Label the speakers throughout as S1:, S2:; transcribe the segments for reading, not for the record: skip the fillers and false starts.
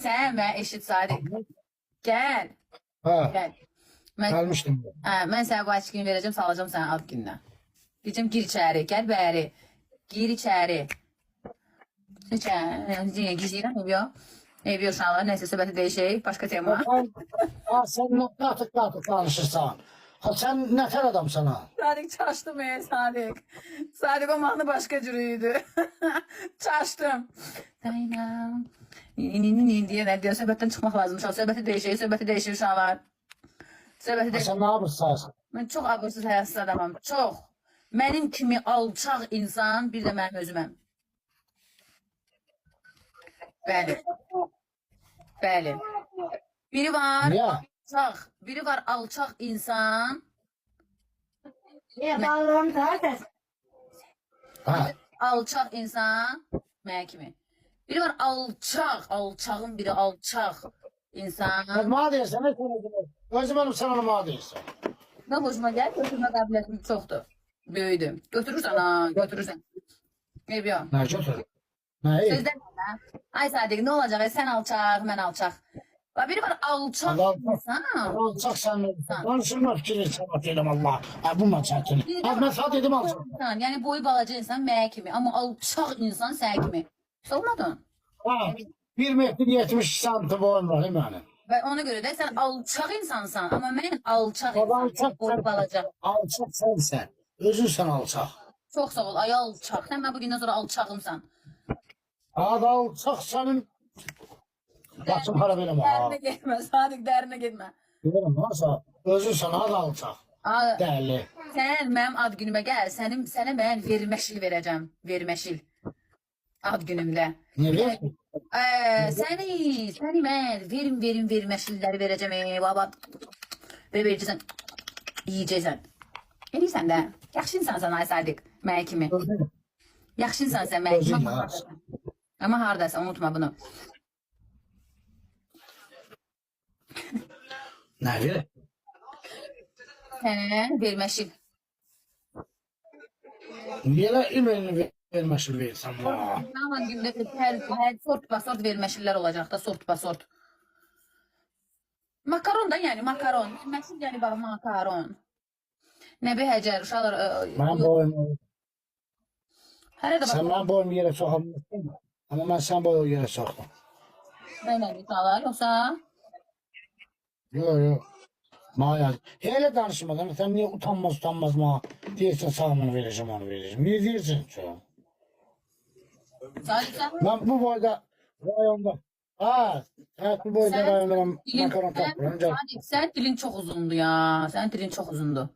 S1: Sən mən eşit Sadiq. Gəl.
S2: Ha,
S1: Gəl. Mən,
S2: gelmiştim.
S1: mən sənə bu açıqını verəcəm, salacağım sənə ad gününə. Diyeceğim gir içəri, gəl bəri. Gir içəri. İçəri. Gizləyirəm ev yox. Ev yox uşaqlar, nəysə söhbəti deyişək. Başqa tema.
S2: Sen ne katık danışırsan. Ha, sen ne ter adamsan ha?
S1: Sadiq çaşdım Sadiq. Sadiq o mahnı başqa cürüydü. Çaşdım. Dayanam. Diye nə deyir, söhbətdən çıxmaq lazım. Söhbəti deyişək uşaqlar. Söhbəti
S2: Ha,
S1: deyişək.
S2: sen ne yapırsın?
S1: Mən çox abırsız, həyasız adamam. Çox. Mənim kimi alçaq insan bir də mənim özüməm. Bəli. Bəli. Biri var
S2: Niye?
S1: alçaq. Biri var alçaq insan.
S3: Ya bağırıyorum zaten.
S2: Ha,
S1: Alçaq insan. Mənə kimi. Biri var alçaq. Alçağın biri alçaq insan.
S2: ma deyirsən, ne söylədin? Özüm benim sana ma deyirsən.
S1: Nə hoşuma gəl, götürmə qabiliyyətim çoxdur. Böyüdüm. Götürürsən ha, götürürsən. Ev yox.
S2: Ne götür? Ne iyi?
S1: Sözdən mənə. Ay Sadiq, nə olacaq? Sən alçaq, mən alçaq. Və biri var alçaq
S2: Allah-
S1: insan.
S2: Alçak sen. Danışırma fikrini sana deyirəm Allah. Ha, bu çətin. Ha, ben sana dedim alçak.
S1: İnsan, yəni boyu balaca insan mənə kimi, amma alçaq insan sənə kimi. Olmadın?
S2: Ha, 1 metr 70 santim boyum var benim.
S1: Və ona görə də sən alçaq insansan, amma mən alçaq
S2: Alçak
S1: insanam, boyu balaca.
S2: Alçak sensen. Özün sen alçak.
S1: Çox sağ ol, ay alçaq. Sən mən bugündən sonra alçağımsan.
S2: Adı alçak senin. Başım para benim ha.
S1: Dərinə getmə, Sadiq, dərinə getmə.
S2: Bilirim varsa özün sen adı alçak.
S1: Aa,
S2: Değerli.
S1: sən mənim ad günümə gəl, sənə mən verməşil verəcəm, verməşil. Ad günümdə.
S2: Ne bileyim?
S1: Səni mən verməşilləri verəcəm, baba. Və verəcəksən, yiyəcəksən. Eləyirsən də, yaxşı insansan ay Sadiq, mənə kimi. Yaxşı insan sən mənə kimi.
S2: Özün
S1: Amma
S2: ya.
S1: hardasın. Amma hardasın, unutma bunu.
S2: Ne bileyim?
S1: Sənə verməşil.
S2: Niye la imelini vermesin versen ha?
S1: Amma gündə hər sort verməşillər olacaq da, sort. Makaron da yəni, makaron. Verməşil yəni bax, makaron. Nəbi Həcər, uşaqlar...
S2: Ben boyumu,
S1: Hələ də
S2: sen
S1: bax,
S2: ben boyumu yere sokamıyorsun. Ama ben sen boyu yere soktum.
S1: mənə uşaqlar, yoxsa...
S2: Yok. Maya. Hele danışmadan sen niye utanmaz ma? Diyersen sağımını vereceğim onu vereceğim. Niye diyersin ki?
S1: Sadiq sən...
S2: Ben bu boyda rayonda. Ha, evet bu boyda rayonda ben makaron topluyorum.
S1: Sadiq, sən dilin çox uzundu ya. Sənin dilin çox uzundu.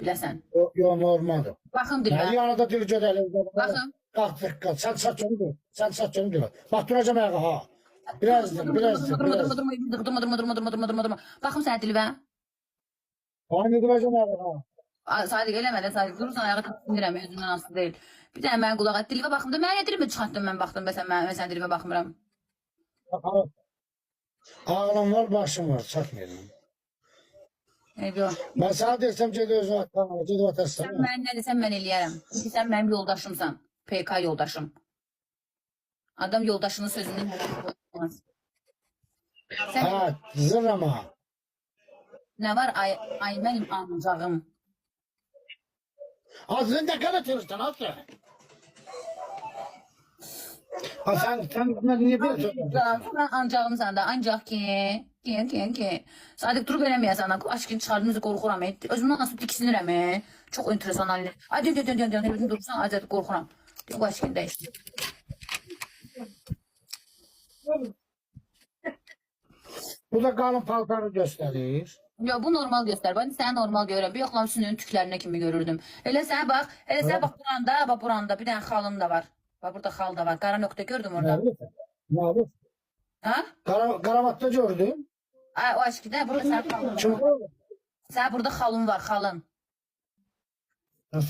S1: Biləsən.
S2: Yo normaldir.
S1: Baxın
S2: Yani
S1: dilimə.
S2: yanında dil gödəlir.
S1: Baxın.
S2: Kalk dikkat. Sen saç onu diyor. Sen saç onu diyor. Bak duracağım ayağa ha. Birazdır.
S1: Durma. Baxım sənə dilimə.
S2: Aynı duracağım ayağa ha.
S1: Sadiq eləmədən, Sadiq durursan ayağa tüksündirəm, özündən asılı deyil. Bir dənə mən qulağa dilimə baxım da, mən nə dilimi çıxartdım mən baxdım, mən sənin dilimə baxmıram.
S2: Ağlam var, başım var. Çatmıyorum.
S1: Eyvah.
S2: Ben sana desem ki özünü atlamam. Gidip
S1: Sən
S2: atasın.
S1: mən nə desəm mən eləyərəm. Çünki sən mənim yoldaşımsan. PK yoldaşım. Adam yoldaşının sözündən hələ olmaz. Sən
S2: Ha, zırrama.
S1: nə var ay mənim ancağım.
S2: Ağzını da kana tırırsın atla. Ha sen niye böyle söylüyorsun?
S1: Sən ancağımsan da ancaq ki. Sadiq durub eləməyəsən. Aşkın çıxardığınızı qorxuram. Özümdən nasıl tiksinirəm. Çox enteresan hallər. Ay dön. Dursan acayip qorxuram. Yox aşkın dəyişdir.
S2: Bu da kalın paltarı gösterir.
S1: Ya bu normal göstər. Ben səni normal görürəm. Bir yoxlam sünün tüklərinə kimi görürdüm. Elə sən bax buranda bir dənə xalın da var. Bax burada xal da var. Qara nöqtə gördüm orada.
S2: Ne abi?
S1: Ha?
S2: Karamatta gördüm.
S1: Ay o aşkıda burada sən xalın.
S2: Çünkü
S1: Sən burada xalın var, xalın.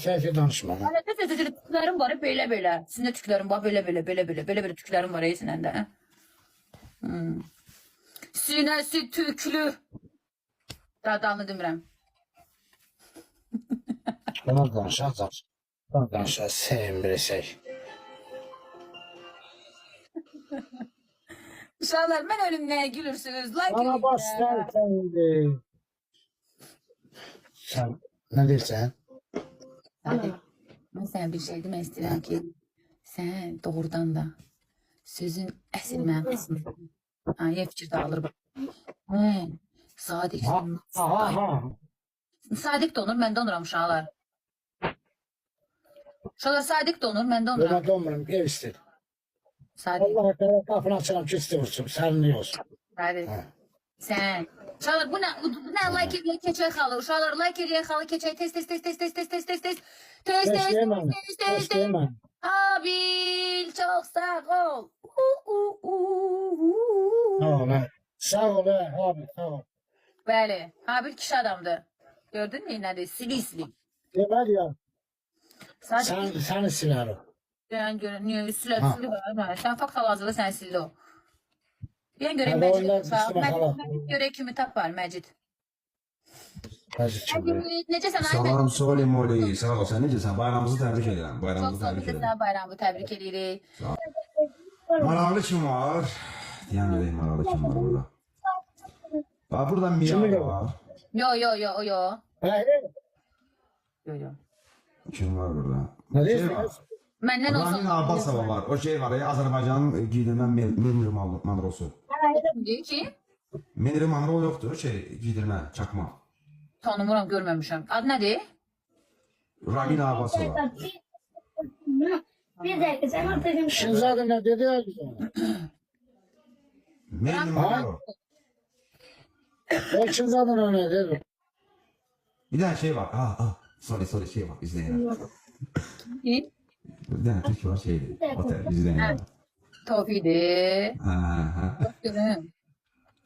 S2: seyfi danışma.
S1: Hələ də tüklərim var belə. Sizin də tüklərim var belə tüklərim var sinəndə. Sinəsi tüklü. Dadalını demirəm.
S2: Ona danışacağız. Ona danışacağız. Sevim bir şey.
S1: Uşaqlar, mən ölüm nəyə gülürsünüz? Like
S2: Bana
S1: edin
S2: bas
S1: ya.
S2: dersen indi. Sen ne dersen?
S1: Hadi. Mən sənə bir şey demək istəyirəm ki, sən doğrudan da sözün əsl mənasını hangi fikirdə alır bax. Mən Sadiq.
S2: Ha.
S1: Sadiq donur, mən donuram uşaqlar. Uşaqlar Sadiq donur, mən donuram.
S2: Ben donmurum, ev istedim.
S1: Sadiq.
S2: Allah kadar kapını açarım ki istiyorsun. Sen ne olsun?
S1: Sadiq.
S2: Ha.
S1: Sən. Uşaqlar bu nə like eləyək keçək xalı. Uşaqlar like eləyək xalı keçək tez.
S2: Beşleyemem. Beşleyemem.
S1: Abil çok sağ ol.
S2: Sağ ol. Sağ ol abi, sağ ol.
S1: Bəli, Habil kişi adamdır. Gördün mü nədir? Sili.
S2: Demedi ya.
S1: Sadece
S2: Seni silerim.
S1: niye sili
S2: Ha.
S1: var. Sen fakt hazırla sen sili o. Ben göreyim
S2: Hadi
S1: Məcid.
S2: oyunlar üstüme kalan.
S1: Məcid görək kimi tap var Məcid.
S2: Hacı çıkıyor.
S1: Məcid necəsən ay
S4: Salam,
S1: Məcid?
S4: Solim Moli. Sağ ol. Sən necəsən? Bayramımızı təbrik edirəm.
S1: Çox
S4: Bayramımızı
S1: sağ ol.
S4: təbrik
S1: Biz də
S4: edirəm.
S1: sənə bayramı təbrik edirik.
S4: Maraqlı kim var? Deyən görək maraqlı kim var burada. Bax, burada
S2: Kimi
S4: Mia
S2: var?
S4: var.
S1: Yo. Yo.
S4: Kim var burada?
S2: Ne
S4: Şey
S2: diyorsun?
S4: var.
S1: Məndən
S4: Ramin
S1: olsun.
S4: Abbasova var. O şey var ya, Azərbaycanın giydirmə Menri Manrosu.
S1: Deyir ki,
S4: Menri Manro yoxdur, giydirmə, çakma.
S1: tanımıram, görməmişəm. Adı nədir?
S4: Ramin Abbasova.
S3: Bir dakika sen atacağım.
S2: Şinzade ne dedi ya bize?
S4: Menri Manro.
S2: O Şinzade ne dedi?
S4: Bir dənə şey var. Sorry şey var, izləyin.
S1: Ki,
S4: Bir dənə Türk var şeydir. Otel, izləyin.
S1: Tofiqdir.
S4: Ha.
S1: Görüm.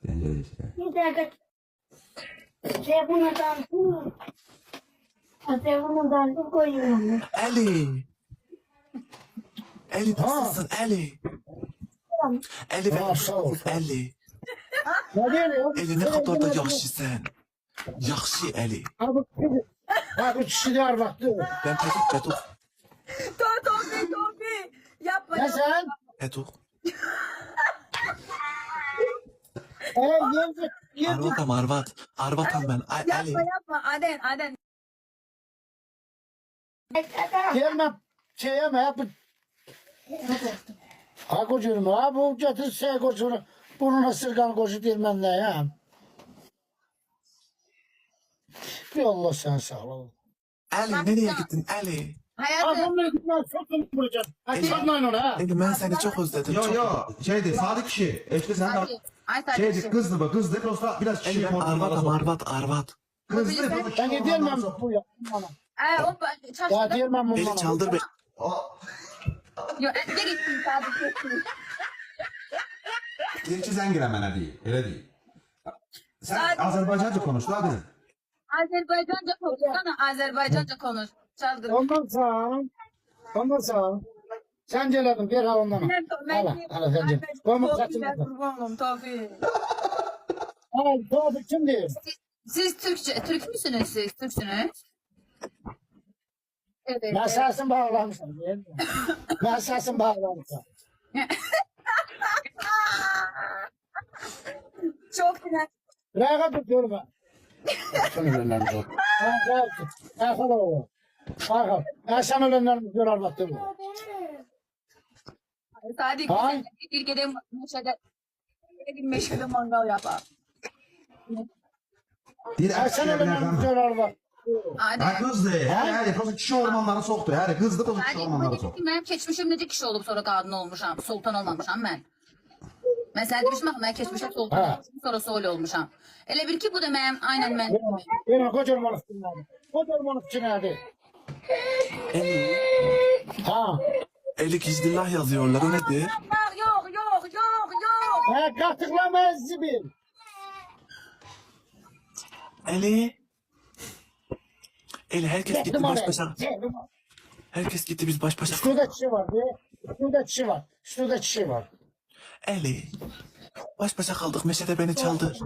S4: Dəncəli şey.
S3: Bir dakika. Telefonundan koyuyorum.
S5: Ali. Ali nasılsın Ali? Ali
S2: Ha, sağ ol.
S5: Ali.
S2: Ne diyor ya?
S5: Ali ne kadar da yaxşısan. Yaxşı Ali.
S2: Ha bu kişi de arvaktı.
S5: Ben Petuk.
S1: Tofi. Yapma.
S2: Ne sen?
S5: Petuk.
S2: Yedi.
S5: Arvatam Arvat. Arvatam ben. Ali.
S1: Yapma. Aden.
S2: Gelme. Şeye mi yapın? Ha kocuğum ha bu getir şey kocuğunu. Burnuna sırgan kocu dilmen ne ya? Bir Allah sen sağ ol.
S5: Ali nereye gittin Ali?
S1: Hayatım.
S2: Adamla gitmez sokun vuracağım. Açmayın onu ha.
S5: Ali ben seni çok özledim.
S4: Yo
S5: Çok.
S4: yo, şeydir, Sadık kişi. Eşte sen
S1: Ay Sadiq.
S4: şeydir, kızdı bu, kızdı. Prosta biraz
S5: Ali
S4: kişi
S5: ben
S4: korkmadan
S5: Arvat.
S4: Kızdı.
S2: Ben gidemem bu ya.
S1: O
S2: Ya
S1: çarşıda.
S2: diyemem bunu.
S5: Ali çaldır be.
S1: Yo, ne gittin Sadiq?
S4: İlki sən girə mənə deyil, elə deyil. Sən
S1: Sadık.
S4: Azərbaycanca konuş, da adın.
S1: Azerbaycanca konuşsana. Azerbaycanca konuş. Çaldır.
S2: Ondan sağ. Sen geledin bir al ondan. Hala sen gel. Koyma saçını.
S1: Tofi.
S2: Hala doğru kim diyor?
S1: Siz Türk müsünüz siz? Türksünüz? Evet.
S2: Ben sesim bağlamışım. Ben sesim bağlamışım.
S1: Çok güzel.
S2: Bırak tutuyorum ben. Şunu gönderim zor. Ben hala o. Bak ben sana gönderim zor arvattım.
S1: Sadiq
S2: Ha?
S1: bir gidelim meşede mangal yapar.
S4: Deyir,
S2: Ben sana gönderim zor arvat.
S1: Hadi.
S4: Ha, qızdı, hələ, prosta kişi ormanları çoxdur, hələ, qızdı, prosta kişi
S1: Sadiq
S4: ormanları
S1: bu
S4: çox.
S1: ki mənim keçmişim necə kişi olub sonra qadın olmuşam, sultan olmamışam mən. Mən sənə demişəm axı mən keçmişdə sultan
S2: Ha.
S1: olmuşam, sonra sol olmuşam. Elə bil ki bu da mənim aynen mən.
S2: Yine kocaman ormanlık dinlerdi. Kocaman ormanlık dinlerdi.
S5: Ali.
S2: Ha.
S5: Ali gizlillah yazıyorlar. O nedir?
S1: Yok.
S2: Ha katıklama zibil.
S5: Ali. Ali herkes gitti baş başa. Herkes gitti biz baş başa.
S2: Şurada çişi var. Şurada çişi var. Şurada çişi var.
S5: Ali. Baş başa kaldık. Meşede beni çaldır.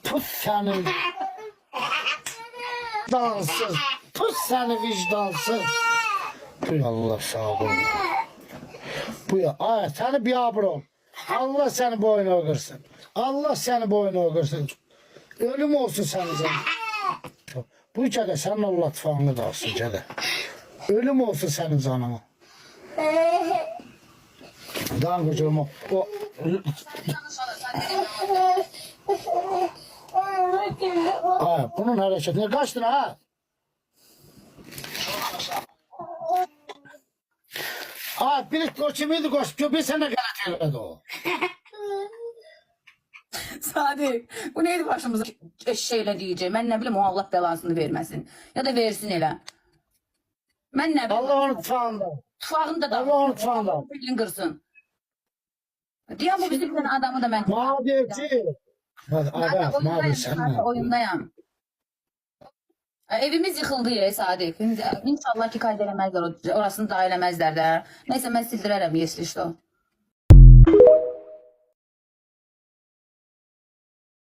S2: Pus seni. Vicdansız. Pus seni vicdansız. Ey Allah sağ ol. Bu Bu ya. Ay, seni biabır ol. Allah seni boyuna kırsın. Allah seni boyuna kırsın. Ölüm olsun senin canın. Bu cədə sənin Allah tıfanını da alsın cədə. Ölüm olsun senin canına. Dan kucuğum o. Ay, bunun hareketine kaçtın ha? Ay, bir o kimiydi koş? Bir sene galet eledi o.
S1: Sadık, bu neydi başımıza eşeğlə diyeceğim. Mən nə bilim o Allah belasını verməsin. Ya da versin elə. Mən nə bilim.
S2: Allah onu tıfanında.
S1: Tufağında da.
S2: Allah onu tıfanında.
S1: Bilin kırsın. Diyen bu bizim bir adamı da ben.
S2: Madiyeci. Hadi abi, madiyeci sen ne?
S1: Oyundayım. Evimiz yıkıldı ya Sadık. İnşallah ki kaydedemezler. Orasını da eləməzlər də. Neyse ben sildirərəm, yes işte o.